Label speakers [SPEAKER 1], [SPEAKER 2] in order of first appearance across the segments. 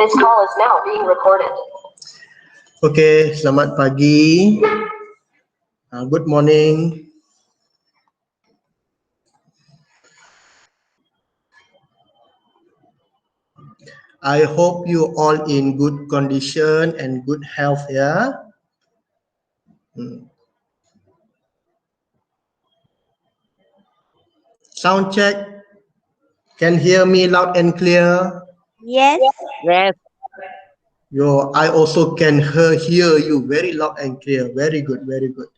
[SPEAKER 1] This call is now being recorded.
[SPEAKER 2] Okay, selamat pagi. Good morning. I hope you all in good condition and good health, yeah. Sound check. Can hear me loud and clear?
[SPEAKER 3] Yes.
[SPEAKER 4] Yes.
[SPEAKER 2] I also can hear you very loud and clear. Very good, very good.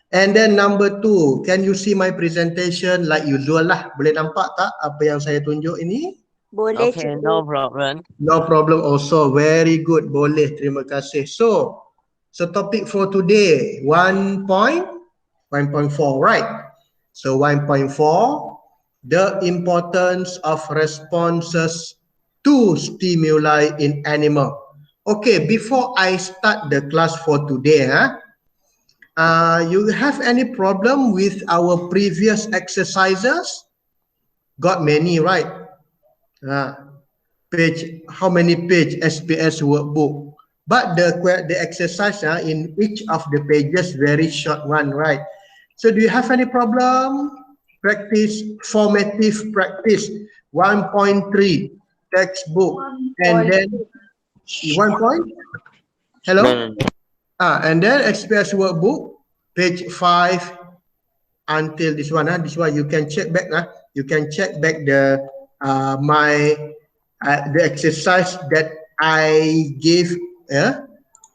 [SPEAKER 2] And then number 2, can you see my presentation like usual lah? Boleh nampak tak apa yang saya tunjuk ini?
[SPEAKER 3] Boleh,
[SPEAKER 4] Okay,
[SPEAKER 3] cikgu.
[SPEAKER 4] no problem.
[SPEAKER 2] No problem also. Very good. Boleh. Terima kasih. So topic for today, 1.4, right? So 1.4, the importance of responses to stimuli in animal. Okay, before I start the class for today, you have any problem with our previous exercises? Got many, right? Page, how many page SPS workbook? But the exercise in each of the pages very short one, right? So do you have any problem? Practice, formative practice, 1.3 textbook, and then 1 point. Hello. And then SPS workbook, page 5 until this one. This one you can check back. You can check back the the exercise that I gave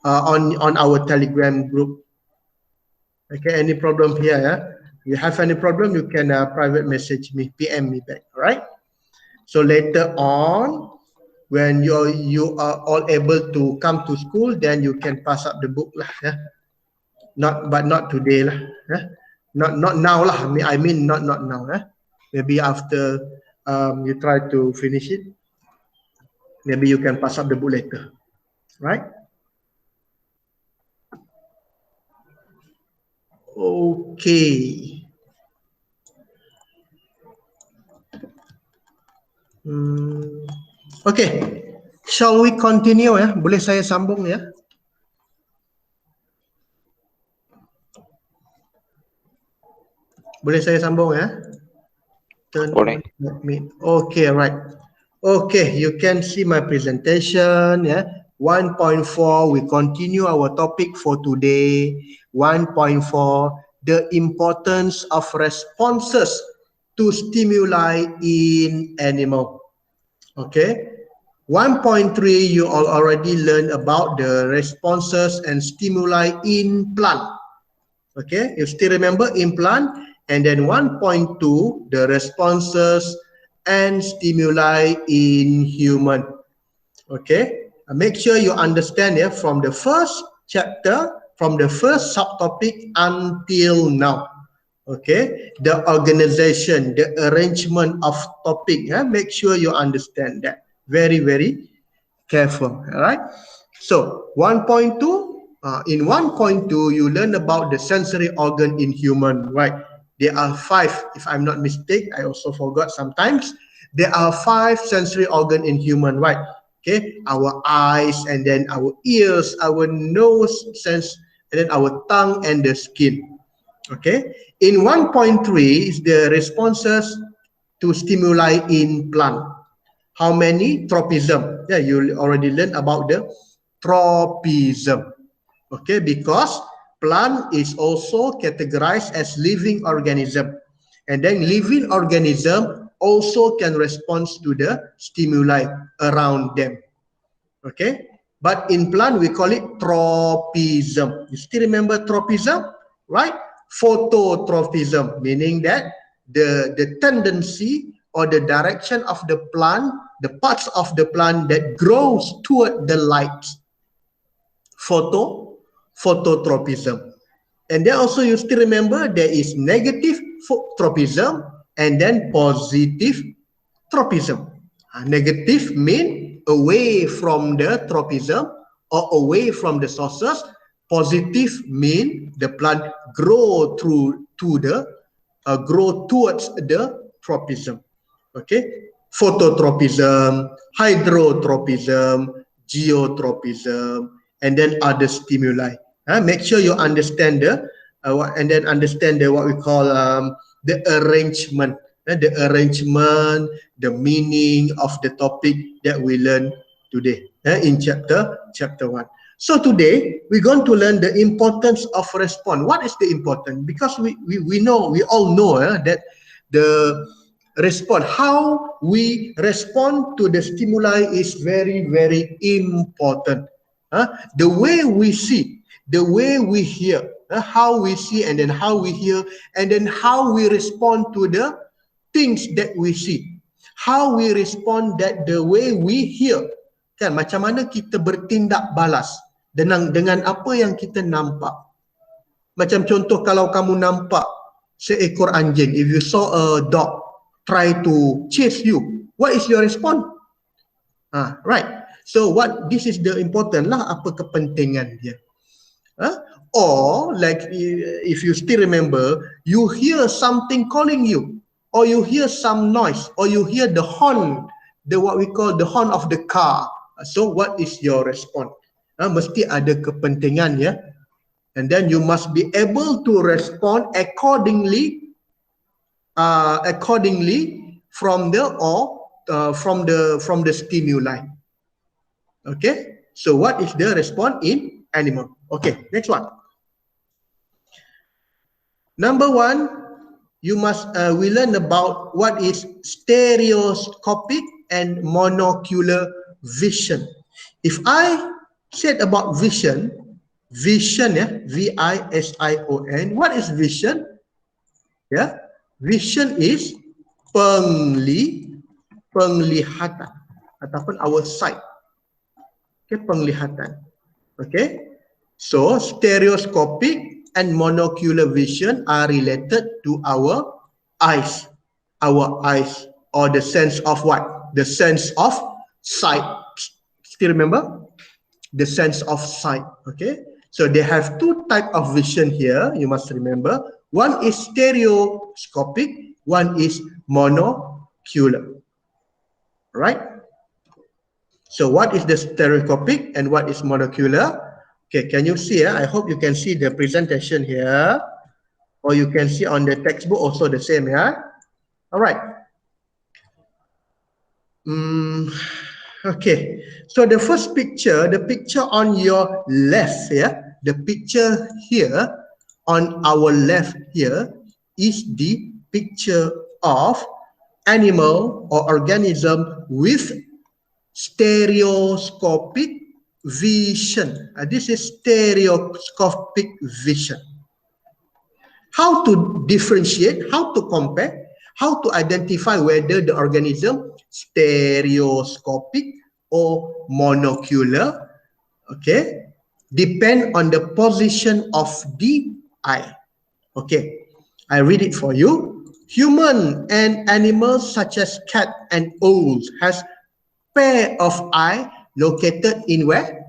[SPEAKER 2] on our Telegram group. Okay, any problem here? You have any problem? You can private message me, PM me back. All right. So later on, when you are all able to come to school, then you can pass up the book lah. But not today lah. Not now lah. I mean not now. Maybe after you try to finish it. Maybe you can pass up the book later, right? Okay. Okay. Shall we continue ya? Boleh saya sambung ya? Boleh saya sambung ya?
[SPEAKER 4] Boleh.
[SPEAKER 2] Okay, right. Okay, you can see my presentation. 1.4, we continue our topic for today. 1.4, the importance of responses to stimuli in animal. Okay. 1.3, you all already learned about the responses and stimuli in plant. Okay, you still remember in plant? And then 1.2, the responses and stimuli in human. Okay, make sure you understand from the first chapter, from the first subtopic until now. Okay, the organization, the arrangement of topic, make sure you understand that very, very careful. All right. So 1.2, in 1.2, you learn about the sensory organ in human, right? There are 5, if I'm not mistaken. I also forgot sometimes. There are 5 sensory organ in human, right? Okay, our eyes, and then our ears, our nose sense, and then our tongue and the skin. Okay, in 1.3 is the responses to stimuli in plant. How many? Tropism. Yeah, you already learned about the tropism. Okay, because plant is also categorized as living organism, and then living organism also can respond to the stimuli around them. Okay, but in plant we call it tropism. You still remember tropism, right? Phototropism, meaning that the tendency or the direction of the plant, the parts of the plant that grows toward the light. Phototropism. And then also you still remember there is negative tropism and then positive tropism. Negative mean away from the tropism or away from the sources. Positive mean the plant grow grow towards the tropism. Okay, phototropism, hydrotropism, geotropism, and then other stimuli. Make sure you understand and then understand what we call the arrangement, the meaning of the topic that we learn today in chapter 1. So today we're going to learn the importance of response. What is the importance? Because we all know that the response, how we respond to the stimuli is very, very important. The way we see, the way we hear, how we see and then how we hear, and then how we respond to the things that we see, how we respond that the way we hear, kan, macam mana kita bertindak balas dengan apa yang kita nampak. Macam contoh, kalau kamu nampak seekor anjing, if you saw a dog try to chase you, what is your response? Right. So this is the important lah, apa kepentingan dia. Or like if you still remember, you hear something calling you, or you hear some noise, or you hear the horn, what we call the horn of the car. So what is your response? Mesti ada kepentingan, ya. And then you must be able to respond accordingly from the stimuli. Okay, so what is the response in animal? Okay, next one. Number one, we learn about what is stereoscopic and monocular vision. If I said about vision, yeah, V-I-S-I-O-N, what is vision? Yeah, vision is penglihatan ataupun our sight. Okay, penglihatan. Okay, so stereoscopic and monocular vision are related to our eyes, or the sense of what? The sense of sight. Still remember? The sense of sight. Okay, so they have two types of vision here, you must remember. One is stereoscopic, one is monocular. Right? So what is the stereoscopic and what is monocular? Okay, can you see? I hope you can see the presentation here, or you can see on the textbook also the same. Yeah. All right. Okay. So the first picture, the picture on your left here, the picture here on our left here is the picture of animal or organism with stereoscopic vision. This is stereoscopic vision. How to differentiate, how to compare, how to identify whether the organism stereoscopic or monocular, okay, depend on the position of the eye. Okay, I read it for you. Human and animals such as cat and owls has pair of eye located in where?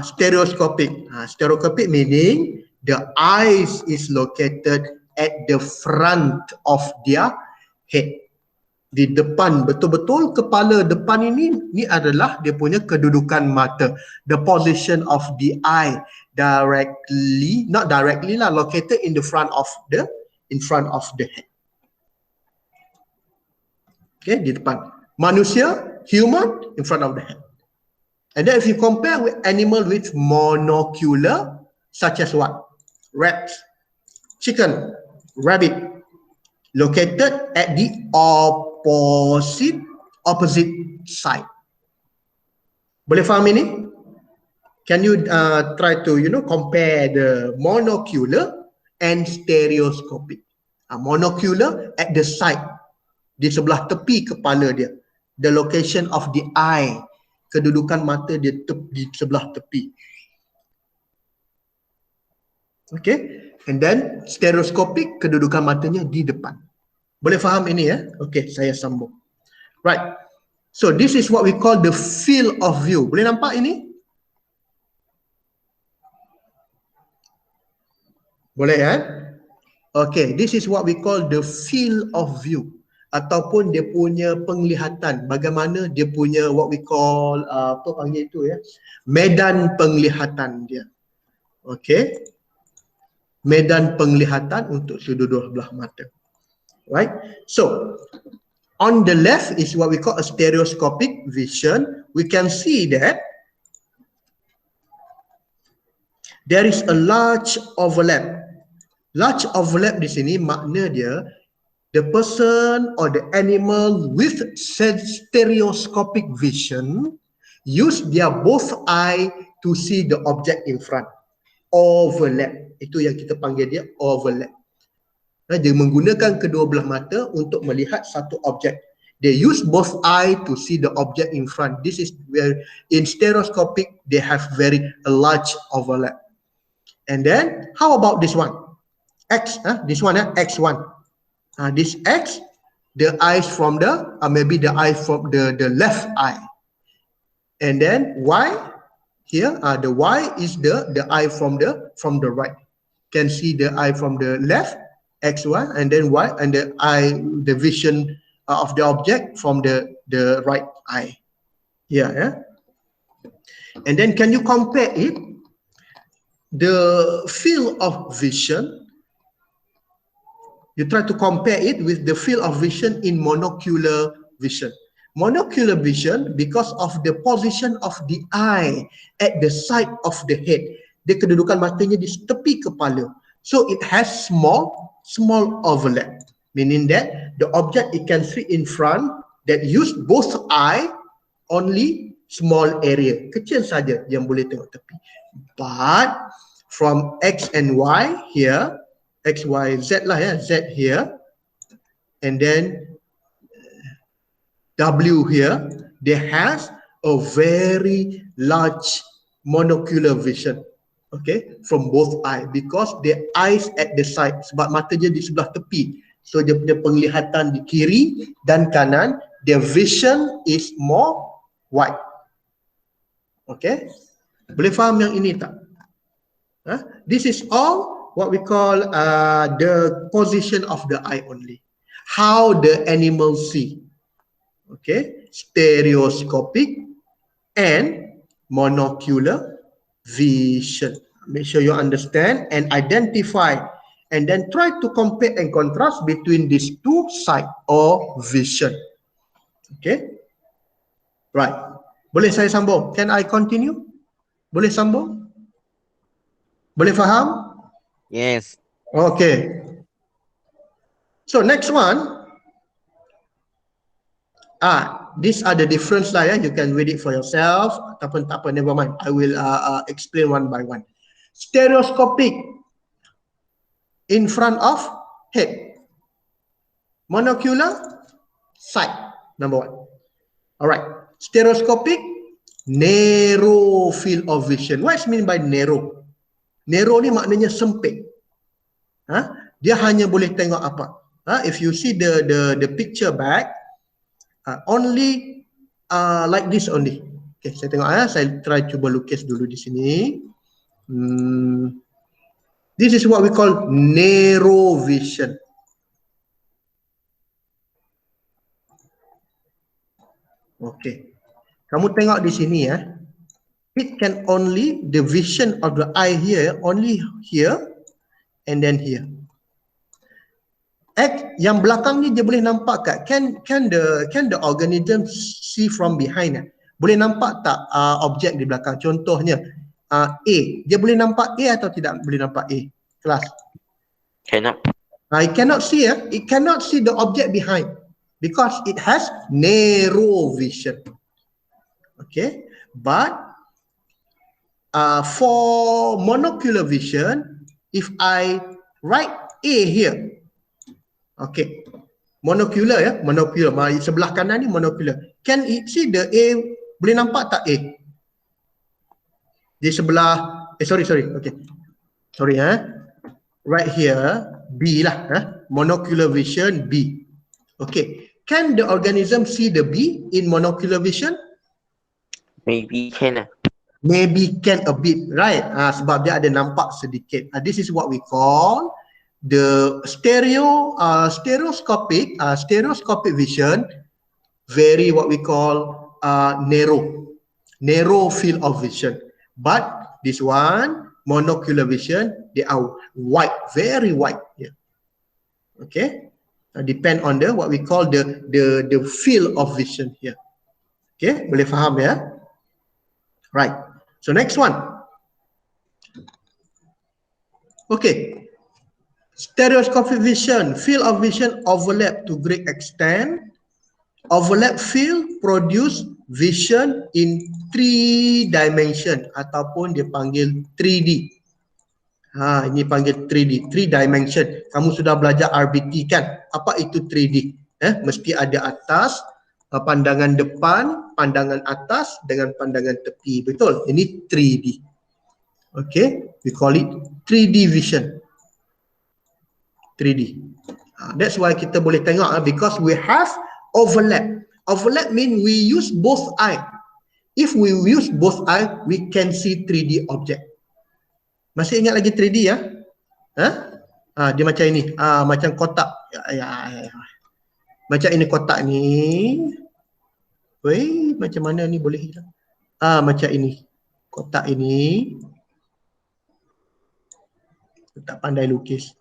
[SPEAKER 2] Stereoscopic. Stereoscopic meaning the eyes is located at the front of their head. Di depan, betul-betul kepala depan ini adalah dia punya kedudukan mata. The position of the eye directly, not directly lah, located in front of the head. Okay, di depan. Manusia, human, in front of the head. And then if you compare with animal with monocular, such as what? Rats, chicken, rabbit, located at the opposite side. Boleh faham ini? Can you try to compare the monocular and stereoscopic? Monocular at the side, di sebelah tepi kepala dia, the location of the eye, kedudukan mata dia di sebelah tepi. Okay, and then stereoscopic, kedudukan matanya di depan. Boleh faham ini ya? Okay, saya sambung. Right, so this is what we call the field of view. Boleh nampak ini? Boleh kan? Okay, this is what we call the field of view. ataupun dia punya penglihatan, bagaimana dia punya what we call apa panggil itu ya, medan penglihatan dia. Okey, medan penglihatan untuk kedua belah mata. Right, so on the left is what we call a stereoscopic vision. We can see that there is a large overlap. Large overlap di sini makna dia the person or the animal with stereoscopic vision use their both eye to see the object in front. Overlap, itu yang kita panggil dia overlap. Dia menggunakan kedua belah mata untuk melihat satu objek. They use both eye to see the object in front. This is where in stereoscopic they have very a large overlap. And then how about this one? X, this one, X1. This X, the eyes from the, maybe the eye from the left eye. And then Y, here, the Y is the eye from the right. Can see the eye from the left, X1, and then Y, and the eye, the vision of the object from the right eye. Here, yeah. And then can you compare it? The field of vision, you try to compare it with the field of vision in monocular vision. Monocular vision, because of the position of the eye at the side of the head, dia kedudukan matanya di tepi kepala, so it has small overlap, meaning that the object it can see in front that use both eye, only small area, kecil saja yang boleh tengok tepi. But from X and Y here, X, Y, Z lah ya, Z here, and then W here, they has a very large monocular vision, okay, from both eye, because their eyes at the side, sebab mata dia di sebelah tepi, so dia punya penglihatan di kiri dan kanan, their vision is more wide. Okay, boleh faham yang ini tak? This is all what we call the position of the eye only. How the animal see. Okay, stereoscopic and monocular vision. Make sure you understand and identify, and then try to compare and contrast between these two sides of vision. Okay, right. Boleh saya sambung? Can I continue? Boleh sambung? Boleh faham?
[SPEAKER 4] Yes.
[SPEAKER 2] Okay. So next one. These are the difference lah ya. You can read it for yourself. Tak apa, never mind. I will explain one by one. Stereoscopic, in front of head. Monocular, side. Number one. Alright. Stereoscopic, narrow field of vision. What is mean by narrow? Narrow ni maknanya sempit. Dia hanya boleh tengok apa? If you see the picture back, only like this only. Okay, saya tengok saya try cuba lukis dulu di sini. This is what we call narrow vision. Okay, kamu tengok di sini ya. It can only, the vision of the eye here, only here and then here. Yang belakang ni dia boleh nampak tak? Can the organism see from behind? Boleh nampak tak objek di belakang? Contohnya A, dia boleh nampak A atau tidak boleh nampak A? Kelas.
[SPEAKER 4] Cannot.
[SPEAKER 2] It cannot see. It cannot see the object behind because it has narrow vision. Okay, but for monocular vision, if I write A here, okay, monocular ya, monocular, sebelah kanan ni monocular. Can it see the A? Boleh nampak tak A? Di sebelah, sorry, okay, sorry right here, B lah, monocular vision B. Okay, can the organism see the B in monocular vision?
[SPEAKER 4] Maybe can.
[SPEAKER 2] Maybe can a bit, right? Sebab dia ada nampak sedikit. This is what we call The stereoscopic vision, very what we call narrow field of vision. But this one, monocular vision, they are wide, very wide. Yeah. Okay, depend on the what we call the field of vision here. Okay, boleh faham ya? Right. So next one. Okay. Stereoscopic vision, field of vision overlap to great extent. Overlap field produce vision in 3 dimension ataupun dia panggil 3D. Ini panggil 3D, 3 dimension. Kamu sudah belajar RBT kan? Apa itu 3D? Mesti ada atas, pandangan depan, pandangan atas dengan pandangan tepi. Betul? Ini 3D. Okay, we call it 3D vision. 3D. That's why kita boleh tengok because we have overlap. Overlap mean we use both eye. If we use both eye, we can see 3D object. Masih ingat lagi 3D ya? Dia macam ini. Macam kotak. Ya. Macam ini kotak ni. Weh, macam mana ni boleh hilang? Macam ini. Kotak ini. Tak pandai lukis.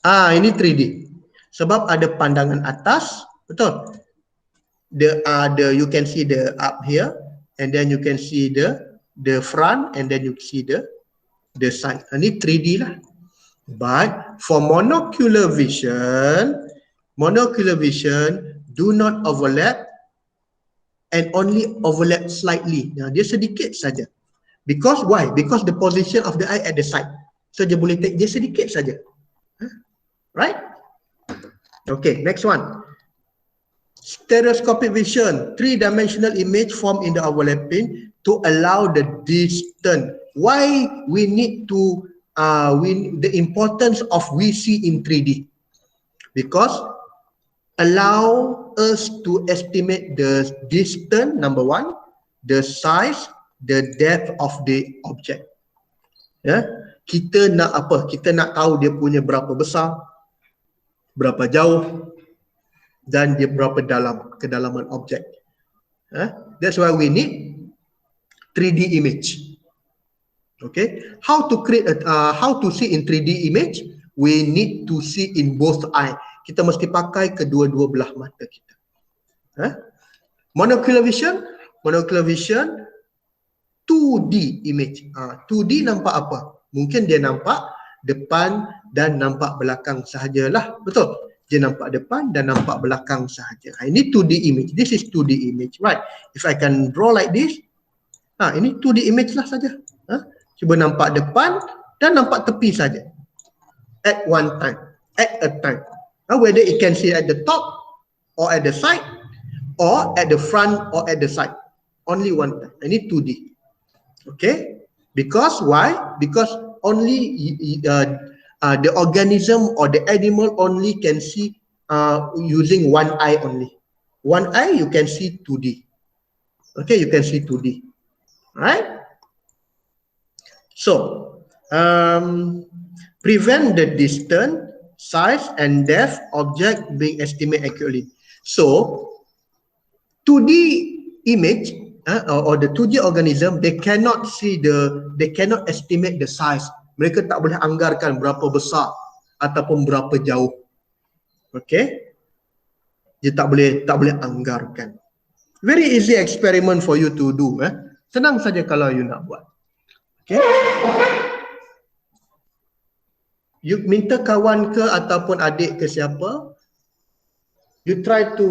[SPEAKER 2] Ini 3D. Sebab ada pandangan atas, betul? You can see the up here, and then you can see the front, and then you see the side. Ini 3D lah. But for monocular vision do not overlap and only overlap slightly. Dia sedikit saja. Because why? Because the position of the eye at the side. So dia boleh take dia sedikit saja. Right? Okay, next one. Stereoscopic vision, 3-dimensional image formed in the overlapping to allow the distance. Why we need to the importance of we see in 3D? Because allow us to estimate the distance, number one, the size, the depth of the object. Kita nak apa? Kita nak tahu dia punya berapa besar, berapa jauh, dan dia berapa dalam, kedalaman objek. That's why we need 3D image. Okay, how to create how to see in 3D image? We need to see in both eye. Kita mesti pakai kedua-dua belah mata kita. Monocular vision 2D image. 2D nampak apa? Mungkin dia nampak depan dan nampak belakang sahajalah. Betul? Dia nampak depan dan nampak belakang sahaja. Ini 2D image. This is 2D image, right? If I can draw like this, ini 2D image lah saja. Cuba nampak depan dan nampak tepi saja. At one time, at a time. Whether it can see at the top or at the side or at the front or at the side. Only one time. Ini 2D. Okay? Because why? Because only the organism or the animal only can see using one eye only. One eye you can see 2D. Okay, you can see 2D. Right? So, prevent the distance, size and depth object being estimated accurately. So, 2D image or the 2D organism, they cannot estimate the size. Mereka tak boleh anggarkan berapa besar ataupun berapa jauh. Okay? Dia tak boleh anggarkan. Very easy experiment for you to do. Senang saja kalau you nak buat. Okay? You minta kawan ke ataupun adik ke siapa, you try to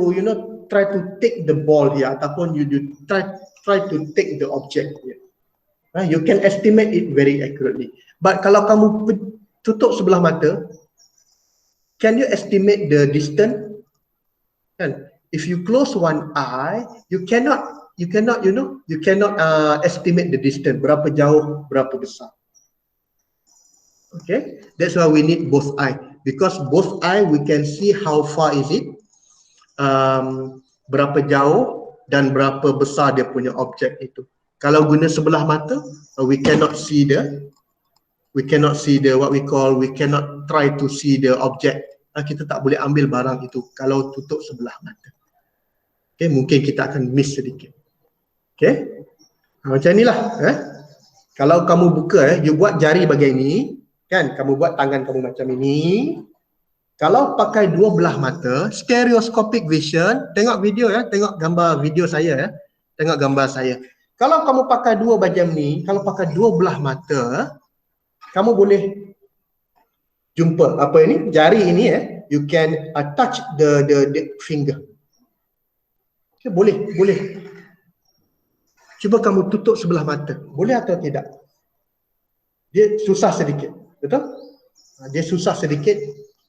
[SPEAKER 2] take the ball here ataupun you try to take the object here. You can estimate it very accurately. But kalau kamu tutup sebelah mata, can you estimate the distance? If you close one eye, you cannot estimate the distance, berapa jauh, berapa besar. Okay, that's why we need both eye, because both eye we can see how far is it, berapa jauh dan berapa besar dia punya objek itu. Kalau guna sebelah mata, we cannot see the We cannot see the what we call, we cannot try to see the object. Kita tak boleh ambil barang itu kalau tutup sebelah mata. Okay, mungkin kita akan miss sedikit. Okay, macam inilah. Kalau kamu buka, you buat jari bagian ini, kan? Kamu buat tangan kamu macam ini. Kalau pakai dua belah mata, stereoscopic vision, tengok video ya, tengok gambar video saya ya. Tengok gambar saya. Kalau kamu pakai dua macam ni, kalau pakai dua belah mata, kamu boleh jumpa apa ini? Jari ini you can touch the finger. Okay, boleh. Cuba kamu tutup sebelah mata. Boleh atau tidak? Dia susah sedikit. Betul? Dia susah sedikit.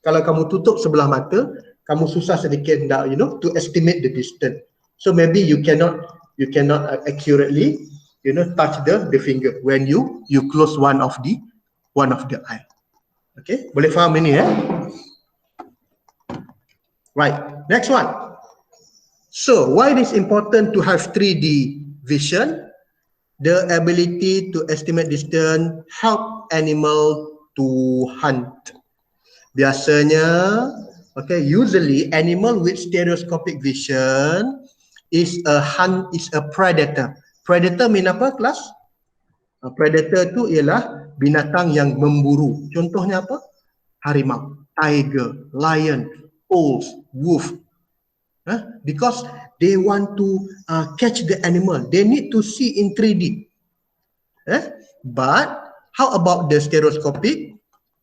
[SPEAKER 2] Kalau kamu tutup sebelah mata, kamu susah sedikit to estimate the distance. So maybe you cannot accurately touch the finger when you close one of the eye. Okay, boleh faham ini ya? Right, next one. So why it is important to have 3D vision? The ability to estimate distance help animal to hunt. Biasanya, okay, usually animal with stereoscopic vision is a predator. Predator mean apa, kelas? Predator tu ialah binatang yang memburu. Contohnya apa? Harimau, tiger, lion, wolf, wolf. Because they want to catch the animal. They need to see in 3D. But how about the stereoscopic?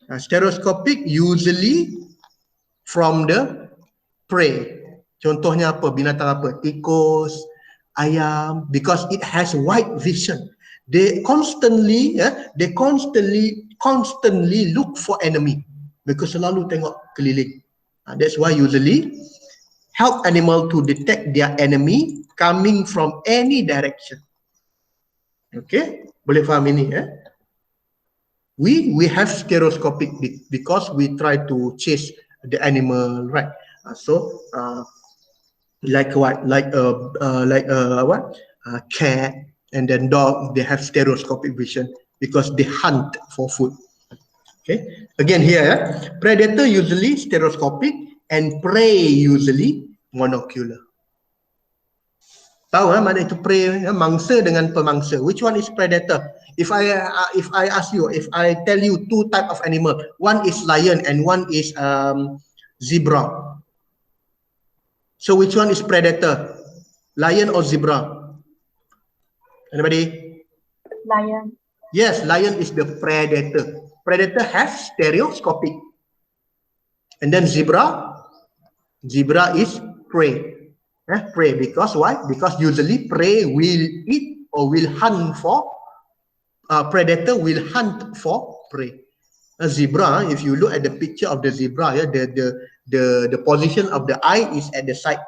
[SPEAKER 2] Stereoscopic usually from the prey. Contohnya apa? Binatang apa? Tikus, ayam. Because it has wide vision. They constantly look for enemy. Because selalu tengok keliling. That's why usually help animal to detect their enemy coming from any direction. Okay, boleh faham ini ya? We have stereoscopic because we try to chase the animal, right? Like what? Like cat and then dog. They have stereoscopic vision because they hunt for food. Okay. Again here, predator usually stereoscopic and prey usually monocular. Tahu mana itu prey? Mangsa dengan pemangsa. Which one is predator? If I ask you, if I tell you two type of animal, one is lion and one is zebra. So which one is predator? Lion or zebra? Anybody?
[SPEAKER 3] Lion.
[SPEAKER 2] Yes, lion is the predator. Predator has stereoscopic. And then zebra is prey. Prey because why? Because usually prey will eat or will hunt for predator will hunt for prey. A zebra, if you look at the picture of the zebra, the position of the eye is at the side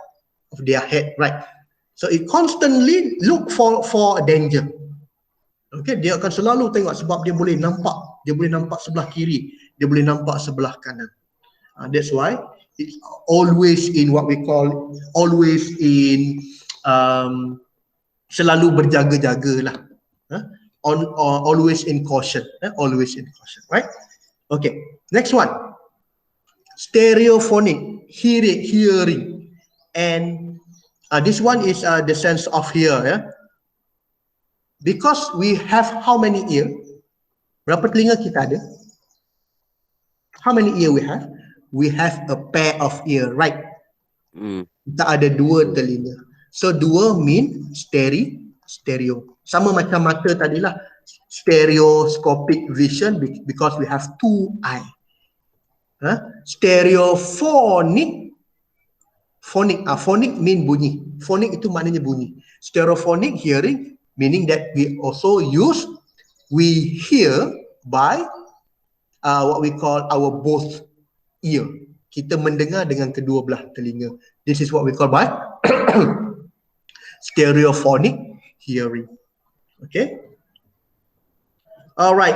[SPEAKER 2] of their head, right? So it constantly look for danger. Okay, dia akan selalu tengok sebab dia boleh nampak sebelah kiri, dia boleh nampak sebelah kanan. That's why it's always in what we call selalu berjaga-jaga lah. Always in caution, right? Okay, next one. Stereophonic hearing, and this one is the sense of hear. Because we have how many ear? Berapa telinga kita ada? How many ear we have? We have a pair of ear, right? Kita ada dua telinga. So dua mean stereo. Sama macam mata tadilah, stereoscopic vision because we have two eye. Stereophonic, phonic mean bunyi. Phonic itu maknanya bunyi. Stereophonic hearing meaning that we hear by what we call our both ear. Kita mendengar dengan kedua belah telinga. This is what we call by stereophonic hearing. Okay. All right.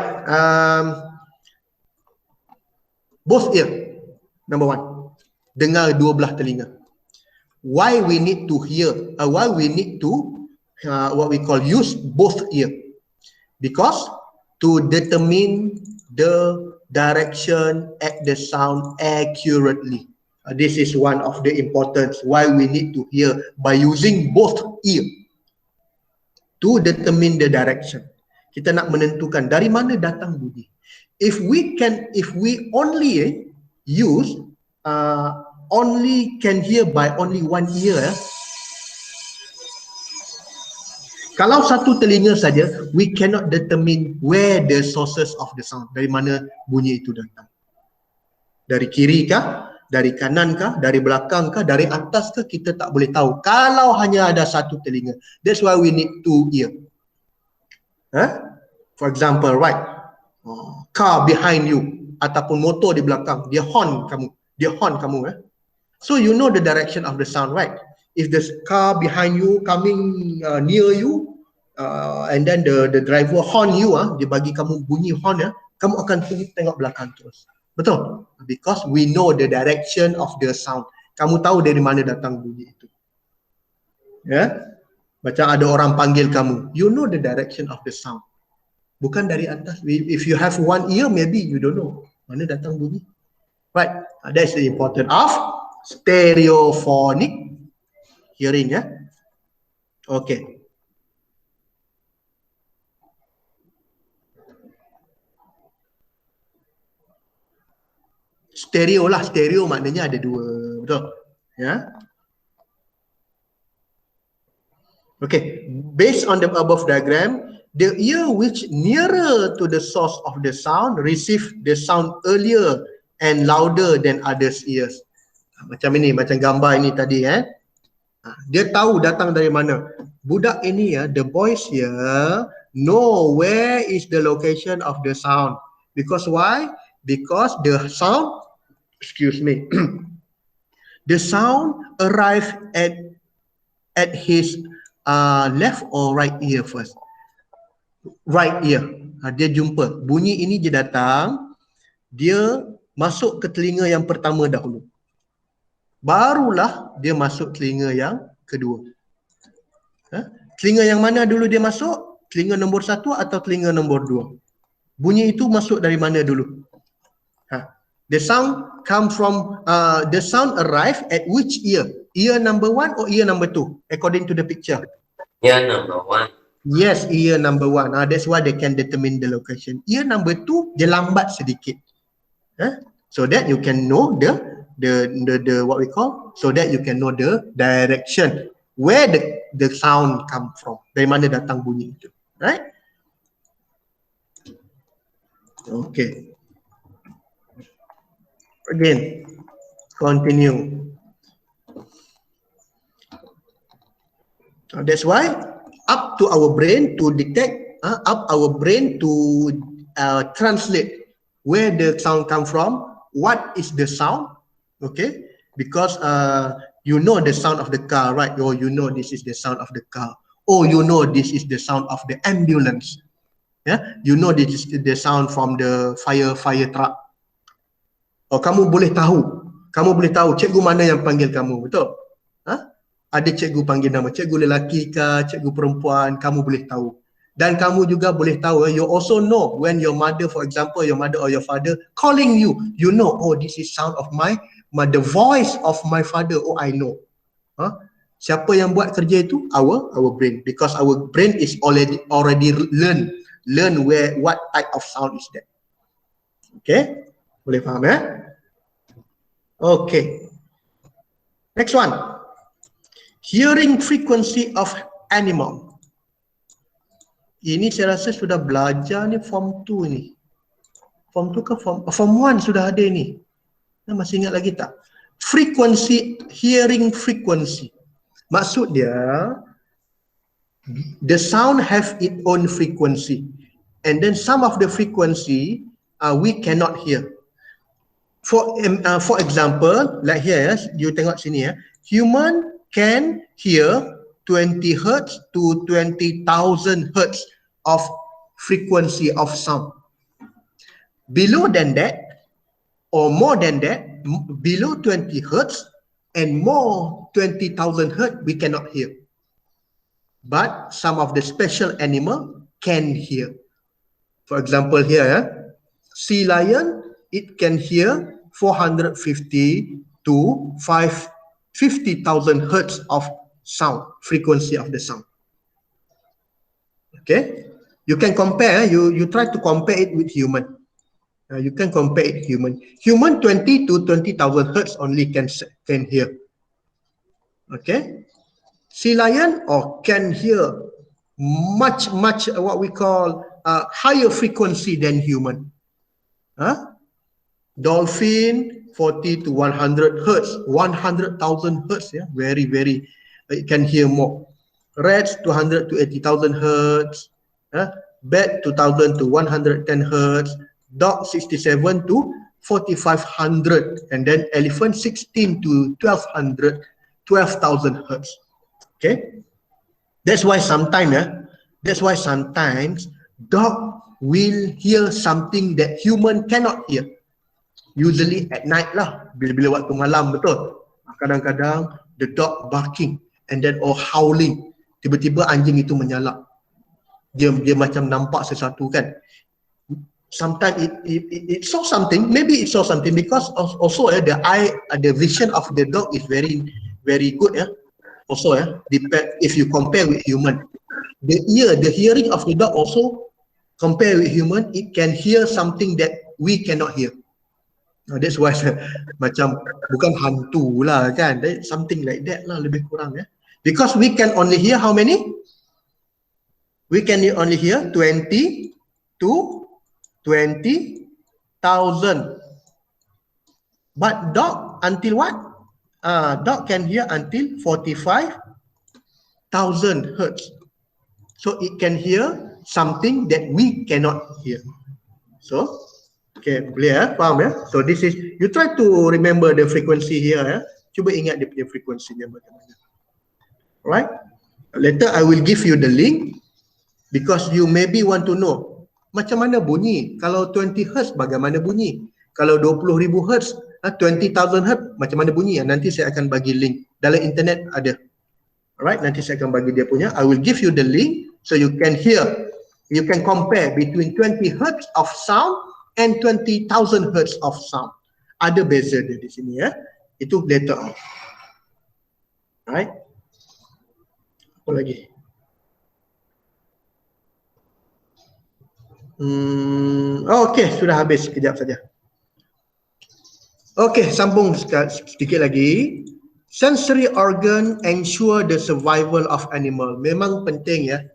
[SPEAKER 2] Both ear. Number one. Dengar dua belah telinga. Why we need to hear? Why we need to what we call use both ear? Because to determine the direction at the sound accurately. This is one of the importance why we need to hear by using both ear to determine the direction. Kita nak menentukan dari mana datang bunyi. If we only use only can hear by only one ear, kalau satu telinga saja, we cannot determine where the sources of the sound, dari mana bunyi itu datang. Dari kiri kah, dari kanan kah, dari belakang kah, dari atas kah, kita tak boleh tahu kalau hanya ada satu telinga. That's why we need two ear. For example, right, car behind you ataupun motor di belakang, dia horn kamu. So you know the direction of the sound, right? If the car behind you coming near you, and then the driver horn you, dia bagi kamu bunyi horn, kamu akan tengok belakang terus. Betul? Because we know the direction of the sound. Kamu tahu dari mana datang bunyi itu. Macam ada orang panggil kamu, you know the direction of the sound. Bukan dari atas. If you have one ear, maybe you don't know mana datang bunyi. Right? That's the importance of stereophonic hearing. Okay. Stereo lah, stereo maknanya ada dua, betul? Okay, based on the above diagram, the ear which nearer to the source of the sound receive the sound earlier and louder than others' ears. Macam ini, macam gambar ini tadi, dia tahu datang dari mana. Budak ini, the boys here know where is the location of the sound. Because why? Because the sound, the sound arrive at his left or right ear first. Right ear. Dia jumpa bunyi ini, dia datang, dia masuk ke telinga yang pertama dahulu. Barulah dia masuk telinga yang kedua. Telinga yang mana dulu dia masuk? Telinga nombor 1 atau telinga nombor 2? Bunyi itu masuk dari mana dulu? The sound come from the sound arrive at which ear? Ear number 1 or ear number 2? According to the picture.
[SPEAKER 4] Ear number 1.
[SPEAKER 2] Yes, ear number 1. That's why they can determine the location. Ear number 2 dia lambat sedikit. So that you can know the what we call, so that you can know the direction where the sound come from. Dari mana datang bunyi itu, right? Okay. Again, continue. That's why up to our brain to detect, translate where the sound come from, what is the sound, okay? Because you know the sound of the car, right? Or you know this is the sound of the car. Or you know this is the sound of the ambulance. You know this is the sound from the fire truck. Oh, kamu boleh tahu cikgu mana yang panggil kamu, betul? Ada cikgu panggil nama, cikgu lelaki ke, cikgu perempuan, kamu boleh tahu. Dan kamu juga boleh tahu, you also know when your mother, for example, your mother or your father calling you, you know, oh, this is sound of the voice of my father. Oh, I know. Siapa yang buat kerja itu? Our brain, because our brain is already learn what type of sound is that. Okay, boleh faham Okay. Next one. Hearing frequency of animal. Ini saya rasa sudah belajar ni form 2 ni. Form 2 ke form 1 sudah ada ni. Masih ingat lagi tak? Frequency, hearing frequency. Maksud dia, the sound have its own frequency. And then some of the frequency we cannot hear. For example, like here, you tengok sini human can hear 20 Hertz to 20,000 Hertz of frequency of sound. Below than that, or more than that, below 20 Hertz and more 20,000 Hertz, we cannot hear. But some of the special animal can hear. For example here, Sea lion, it can hear 450 to 50,000 hertz of sound, frequency of the sound. Okay, you can compare, you try to compare it with human. You can compare it human. Human 20 to 20,000 hertz only can hear. Okay, sea lion can hear much what we call higher frequency than human. Dolphin 40 to 100 hertz, 100,000 hertz. Yeah, very it can hear more. Rats 200 to 80,000 hertz. Bat 2,000 to 110 hertz. Dog 67 to 4,500, and then elephant 16 to 12,000 hertz. Okay, that's why sometimes dog will hear something that human cannot hear. Usually at night lah, bila waktu malam, betul. Kadang-kadang the dog barking and then howling, tiba-tiba anjing itu menyalak. Dia macam nampak sesuatu kan. Sometimes it saw something, maybe it saw something because also the eye, the vision of the dog is very good. Also if you compare with human, the hearing of the dog also compare with human, it can hear something that we cannot hear. That's why macam bukan hantu lah kan, something like that lah, lebih kurang ya. Because we can only hear how many? We can only hear 20 to 20,000. But dog until what? Dog can hear until 45,000 hertz. So it can hear something that we cannot hear. So, okay, boleh faham ya? So this is, you try to remember the frequency here ya. Cuba ingat dia punya frekuensinya bagaimana. Alright? Later I will give you the link because you maybe want to know macam mana bunyi. Kalau 20 hertz bagaimana bunyi? Kalau 20,000 hertz, 20,000 hertz macam mana bunyi? Nanti saya akan bagi link. Dalam internet ada. Alright, nanti saya akan bagi dia punya. I will give you the link so you can hear. You can compare between 20 hertz of sound and 20,000 hertz of sound. Ada beza dia di sini ya. Itu later on. Alright. Apa lagi? Okay, sudah habis. Sekejap saja. Okay, sambung sedikit lagi. Sensory organ ensure the survival of animal. Memang penting ya.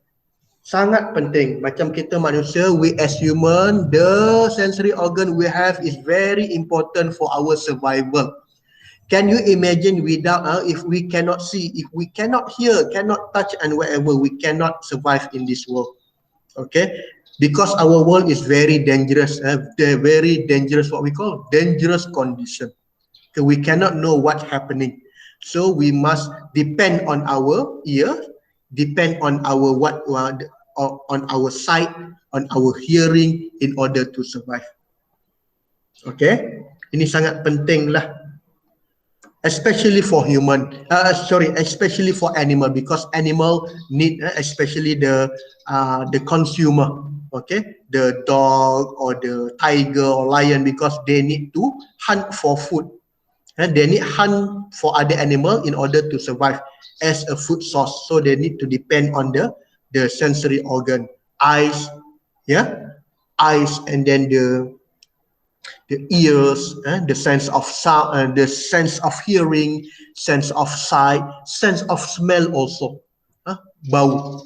[SPEAKER 2] Sangat penting. Macam kita manusia, we as human, the sensory organ we have is very important for our survival. Can you imagine without, if we cannot see, if we cannot hear, cannot touch and whatever, we cannot survive in this world. Okay? Because our world is very dangerous, very dangerous, what we call dangerous condition. Okay, we cannot know what's happening. So we must depend on our ear, depend on our on our sight, on our hearing in order to survive. Okay, ini sangat penting lah. Especially for human, especially for animal, because animal need, especially the consumer, okay, the dog or the tiger or lion, because they need to hunt for food, and they need hunt for other animal in order to survive as a food source. So they need to depend on the sensory organ, eyes, eyes, and then the ears, the sense of sound, the sense of hearing, sense of sight, sense of smell also, bau,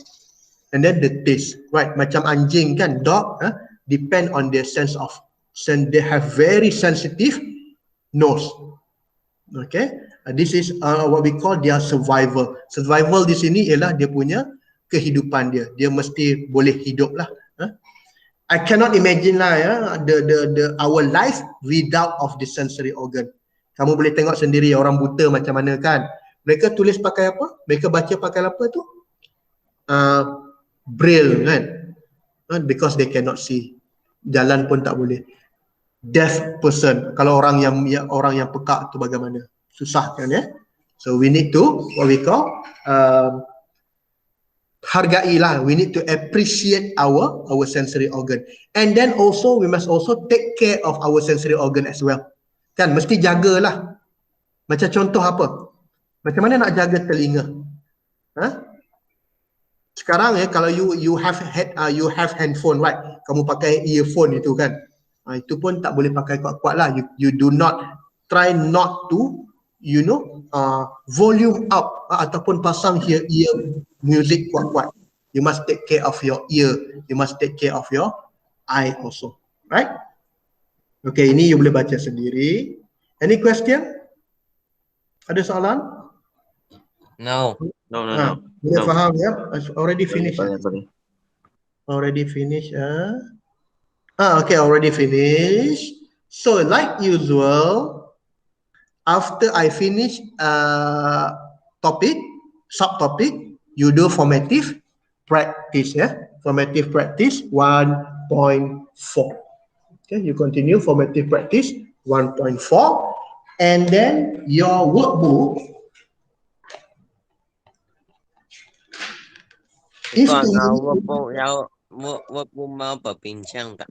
[SPEAKER 2] and then the taste, right? Macam anjing kan, dog, depend on their sense of, they have very sensitive nose. Okay, this is what we call their survival. Survival di sini ialah dia punya kehidupan dia. Dia mesti boleh hidup lah. I cannot imagine lah ya, our life without of the sensory organ. Kamu boleh tengok sendiri orang buta macam mana kan. Mereka tulis pakai apa? Mereka baca pakai apa tu? Braille kan. Because they cannot see. Jalan pun tak boleh. Deaf person. Kalau orang yang pekak tu bagaimana? Susah kan ya. So we need to what we call hargailah. We need to appreciate our sensory organ. And then also we must also take care of our sensory organ as well. Kan, mesti jagalah. Macam contoh apa? Macam mana nak jaga telinga? Sekarang ya, kalau you have handphone, right? Kamu pakai earphone itu kan. Itu pun tak boleh pakai kuat-kuat lah. You do not try not to, volume up ataupun pasang ear music kuat-kuat. You must take care of your ear. You must take care of your eye also, right? Okay, ini you boleh baca sendiri. Any question? Ada soalan?
[SPEAKER 4] No.
[SPEAKER 2] Boleh faham ya? Already finished.
[SPEAKER 4] Boleh.
[SPEAKER 2] Already finished. Okay, already finished. So like usual, after I finish subtopic, you do formative practice, yeah? Formative practice 1.4. Okay, you continue formative practice 1.4, and then your workbook.
[SPEAKER 4] Workbook mau berbincang tak?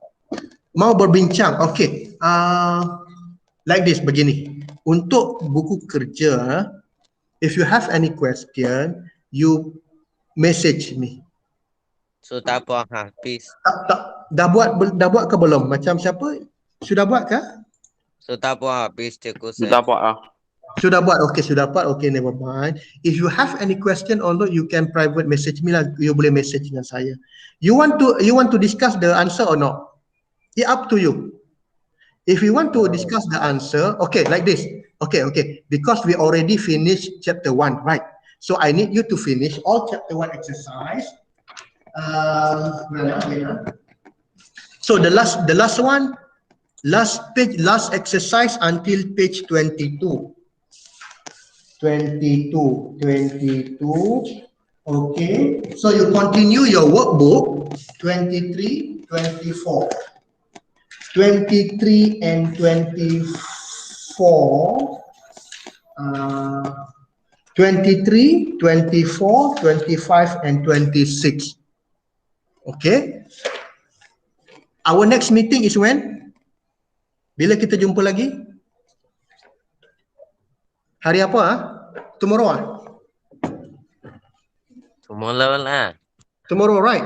[SPEAKER 2] Mau berbincang, okay. Like this, begini. Untuk buku kerja, if you have any question, you message me.
[SPEAKER 4] Sudah buat habis.
[SPEAKER 2] Dah buat ke belum? Macam siapa? Sudah buat ke?
[SPEAKER 4] Sudah buat habis cikgu saya.
[SPEAKER 3] Sudah buat lah.
[SPEAKER 2] Sudah buat, okay, sudah buat, okay, never mind. If you have any question or not, you can private message me lah. You boleh message dengan saya. You want to discuss the answer or not? It's up to you. If you want to discuss the answer, okay, like this. Okay. Because we already finished chapter 1, right? So I need you to finish all chapter 1 exercise. So the last one, last page, last exercise until page 22. 22. Okay. So you continue your workbook 23, 24. 23 and 24. 23, 24, 25 and 26. Okay. Our next meeting is when? Bila kita jumpa lagi? Hari apa? Tomorrow
[SPEAKER 4] Tomorrow lah.
[SPEAKER 2] Tomorrow, right?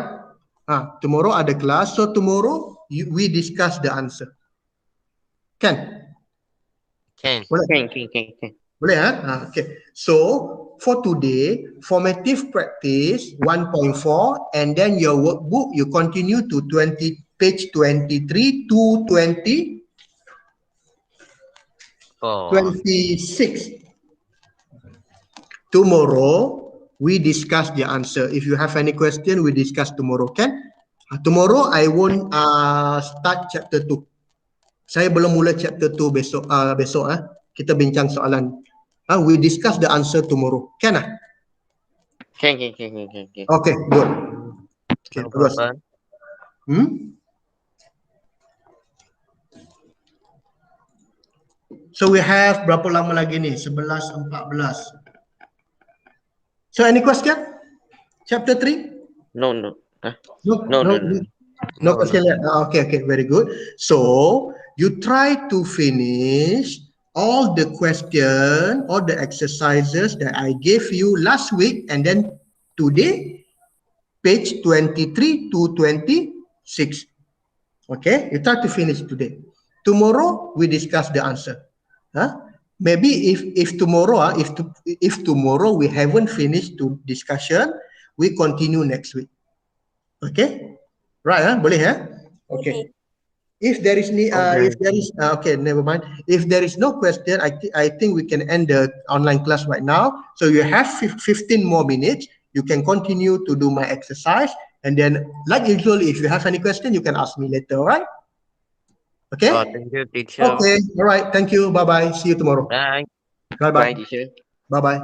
[SPEAKER 2] Tomorrow ada kelas. So tomorrow we discuss the answer. Kan? Boleh?
[SPEAKER 4] Can.
[SPEAKER 2] Boleh okay. So for today, formative practice 1.4, and then your workbook you continue to page 23 to 26. Tomorrow we discuss the answer. If you have any question, we discuss tomorrow. Kan? Tomorrow I won't start chapter 2. Saya belum mula chapter 2 besok. Kita bincang soalan. We discuss the answer tomorrow. Can?
[SPEAKER 4] Can.
[SPEAKER 2] Okay, good. Okay, terus. So we have berapa lama lagi ni? 11:14. So any question? Chapter 3?
[SPEAKER 4] No.
[SPEAKER 2] No question yet. Okay, very good. So you try to finish all the question, all the exercises that I gave you last week, and then today, page 23 to 26. Okay, you try to finish today. Tomorrow we discuss the answer. Maybe if tomorrow, if tomorrow we haven't finished the discussion, we continue next week. Okay, right? Boleh Okay. If there is okay, never mind. If there is no question, I think we can end the online class right now. So you have 15 more minutes. You can continue to do my exercise, and then, like usual, if you have any question, you can ask me later. All right? Okay.
[SPEAKER 4] Thank you, teacher.
[SPEAKER 2] Okay. All right. Thank you. Bye bye. See you tomorrow.
[SPEAKER 4] Bye.
[SPEAKER 2] Bye bye.
[SPEAKER 3] Bye, teacher.
[SPEAKER 2] Bye bye.